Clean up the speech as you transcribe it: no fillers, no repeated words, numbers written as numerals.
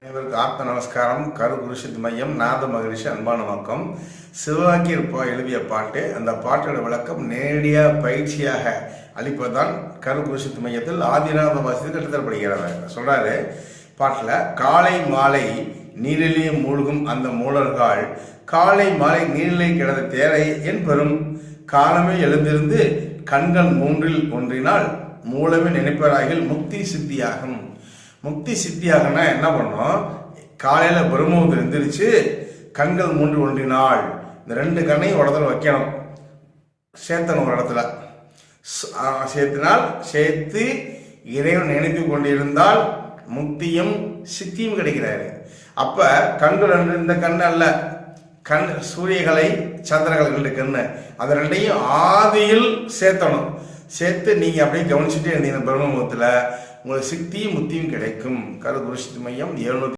அனைவருக்கு ஆத்ம நமஸ்காரம். கரு குருஷித் மையம் நாத மகரிஷி அன்பான நோக்கம். சிவவாக்கியர் எழுதிய பாட்டு. அந்த பாட்டோட விளக்கம் நேரடியாக பயிற்சியாக அளிப்பதுதான் கரு குருஷித் மையத்தில் ஆதிநாத வாசித்து கற்றுத்தரப்படுகிறது. சொல்றாரு பாட்டில், காலை மாலை நீரிலே மூழ்கும் அந்த மூலர்கள் காலை மாலை நீரிலே கிடந்த தேரை என் பெரும் காலமே எழுந்திருந்து கண்கள் மூன்றில் ஒன்றினால் மூலமே நினைப்பராகில் முக்தி சித்தியாகும். முக்தி சித்தியாகனா என்ன பண்ணோம்? காலையில் பிரம்மபுரம் எழுந்திரிச்சு கண்கள் மூன்று ஒன்றினால் இந்த ரெண்டு கண்ணையும் ஒரு இடத்துல வைக்கணும், சேர்த்தணும். ஒரு இடத்துல சேர்த்தினால் சேர்த்து இறைவன் நினைத்து கொண்டிருந்தால் முக்தியும் சித்தியும் கிடைக்கிறாரு. அப்ப கண்கள் ரெண்டு, இந்த கண் அல்ல, கண் சூரியகலை சந்திரகலை ரெண்டு கண்ணு, அது ரெண்டையும் ஆதியில் சேர்த்தணும். சேர்த்து நீங்க அப்படியே கவனிச்சுட்டே இருந்தீங்க பிரம்மமுகத்துல உங்களுக்கு சித்தியும் முத்தியும் கிடைக்கும். கரு குருஷித் மையம் 700